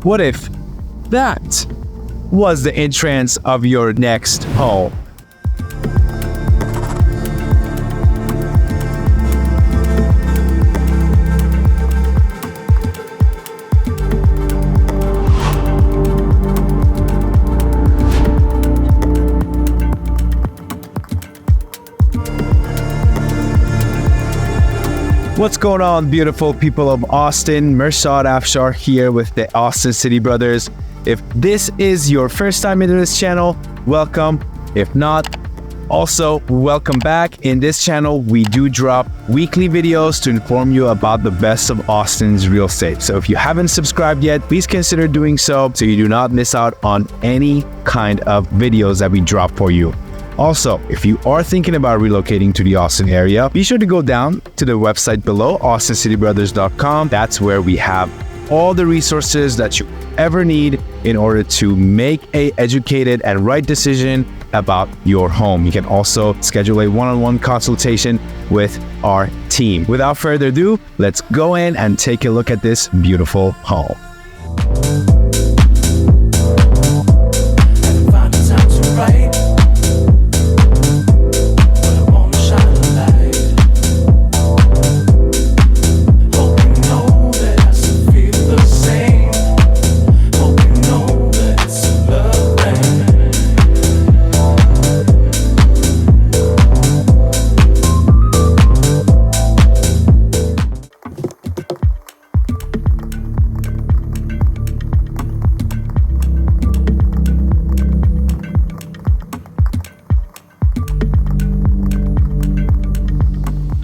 What if that was the entrance of your next home? What's going on, beautiful people of Austin? Mershad Afshar here with the Austin City Brothers. If this is your first time into this channel, welcome. If not, also welcome back. In this channel, we do drop weekly videos to inform you about the best of Austin's real estate. So if you haven't subscribed yet, please consider doing so you do not miss out on any kind of videos that we drop for you. Also, if you are thinking about relocating to the Austin area, be sure to go down to the website below, austincitybrothers.com. That's where we have all the resources that you ever need in order to make an educated and right decision about your home. You can also schedule a one-on-one consultation with our team. Without further ado, let's go in and take a look at this beautiful home.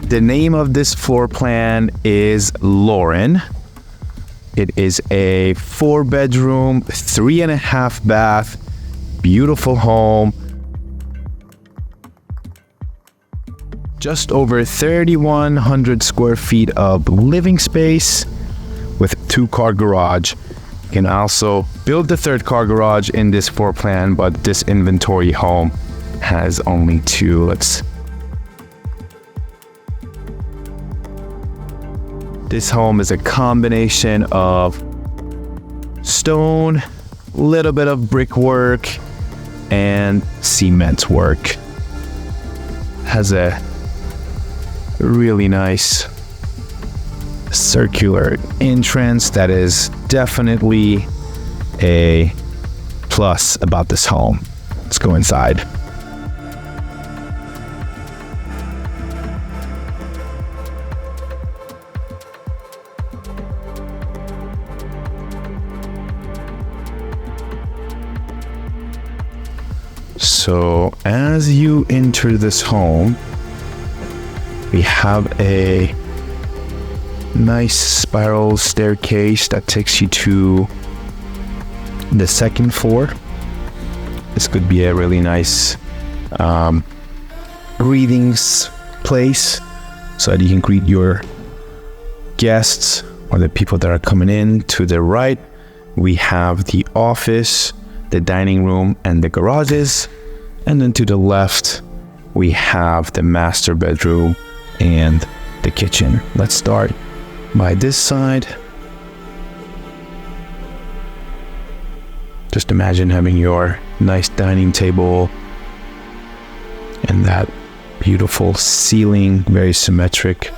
The name of this floor plan is Lauren. It is a 4-bedroom, 3.5 bath, beautiful home. Just over 3,100 square feet of living space with a 2-car garage. You can also build the 3rd car garage in this floor plan, but this inventory home has only 2. This home is a combination of stone, little bit of brickwork, and cement work. Has a really nice circular entrance that is definitely a plus about this home. Let's go inside. So as you enter this home, we have a nice spiral staircase that takes you to the 2nd floor. This could be a really nice greeting place so that you can greet your guests or the people that are coming in. To the right, we have the office, the dining room, and the garages. And then to the left, we have the master bedroom and the kitchen. Let's start by this side. Just imagine having your nice dining table and that beautiful ceiling, very symmetric.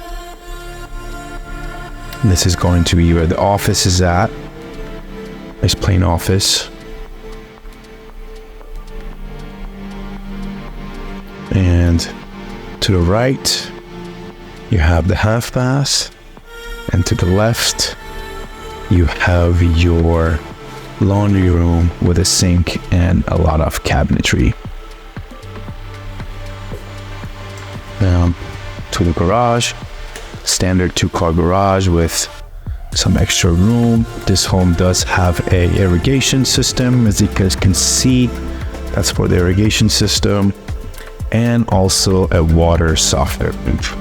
This is going to be where the office is at. Nice plain office. And to the right, you have the half bath, and to the left, you have your laundry room with a sink and a lot of cabinetry. Now to the garage, standard 2-car garage with some extra room. This home does have a irrigation system, as you guys can see. That's for the irrigation system. And also a water softener roof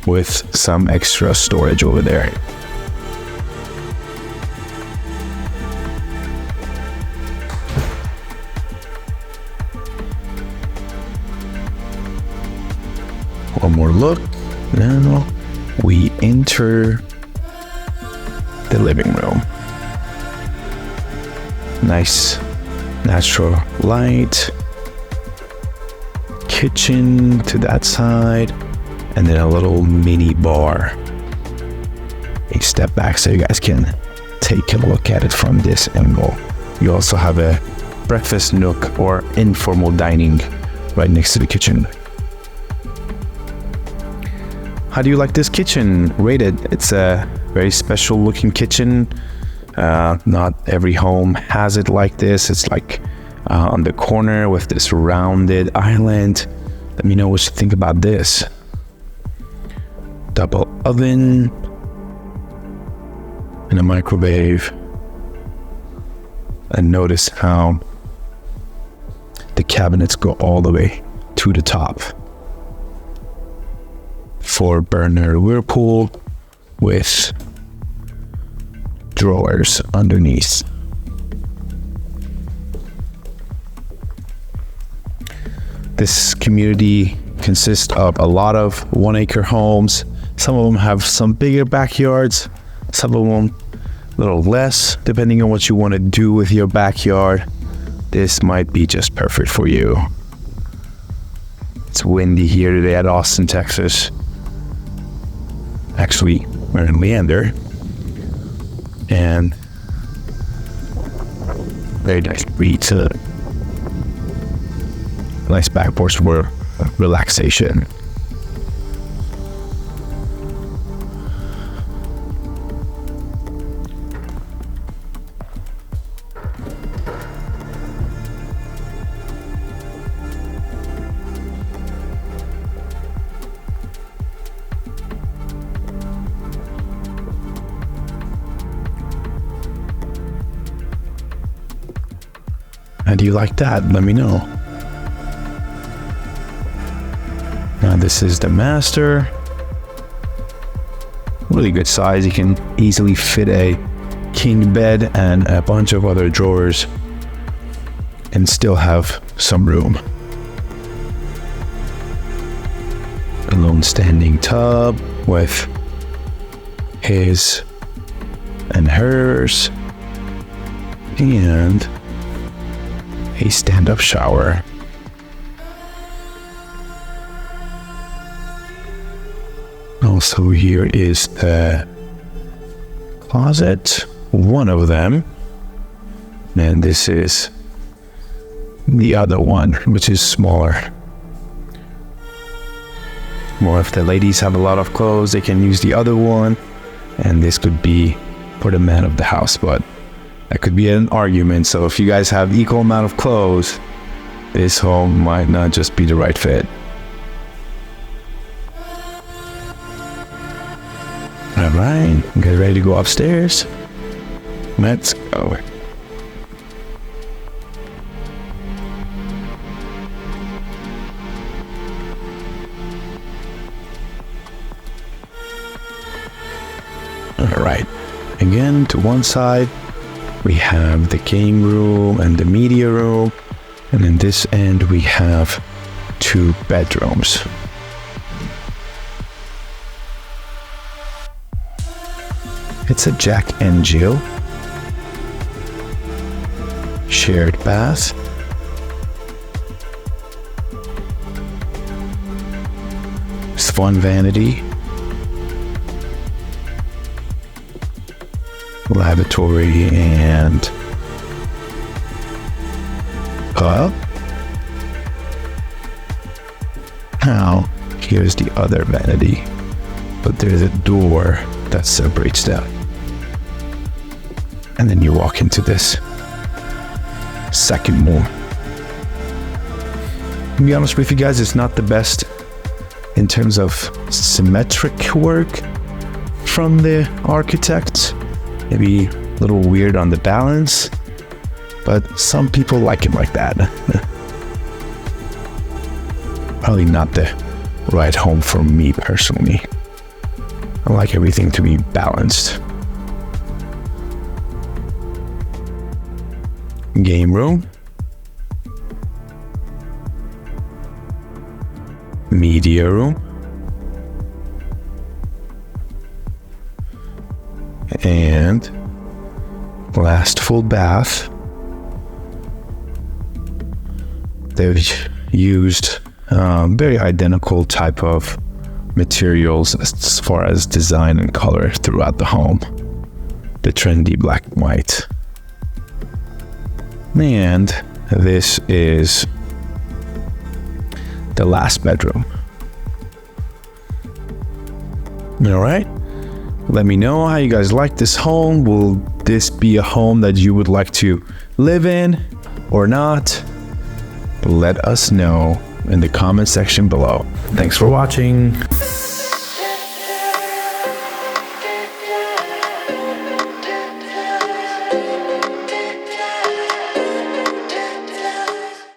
with some extra storage over there. One more look. Now we enter the living room. Nice natural light. Kitchen to that side, and then a little mini bar. A step back so you guys can take a look at it from this angle. You also have a breakfast nook or informal dining right next to the kitchen. How do you like this kitchen? Rate it. It's a very special looking kitchen. Not every home has it like this. It's like on the corner with this rounded island. Let me know what you think about this. Double oven and a microwave. And notice how the cabinets go all the way to the top. 4-burner Whirlpool with drawers underneath. This community consists of a lot of 1-acre homes. Some of them have some bigger backyards, some of them a little less, depending on what you want to do with your backyard. This might be just perfect for you. It's windy here today at Austin, Texas. Actually, we're in Leander. And very nice breeze. Nice back porch for relaxation. How do you like that? Let me know. Now this is the master. Really good size. You can easily fit a king bed and a bunch of other drawers and still have some room. A lone standing tub with his and hers and a stand-up shower. Also here is the closet, one of them, and this is the other one, which is smaller. More if the ladies have a lot of clothes, they can use the other one, and this could be for the man of the house, but that could be an argument. So if you guys have equal amount of clothes, this home might not just be the right fit. All right, get ready to go upstairs. Let's go. All right, again to one side we have the game room and the media room, and in this end we have 2 bedrooms. It's a Jack and Jill shared bath. Swan vanity, lavatory, and up. Now, here's the other vanity, but there's a door that separates them. And then you walk into this second room. To be honest with you guys, it's not the best in terms of symmetric work from the architect. Maybe a little weird on the balance, but some people like it like that. Probably not the right home for me personally. I like everything to be balanced. Game room. Media room. And last full bath. They've used very identical type of materials as far as design and color throughout the home. The trendy black and white. And this is the last bedroom. All right. Let me know how you guys like this home. Will this be a home that you would like to live in or not? Let us know in the comment section below. Thanks for watching.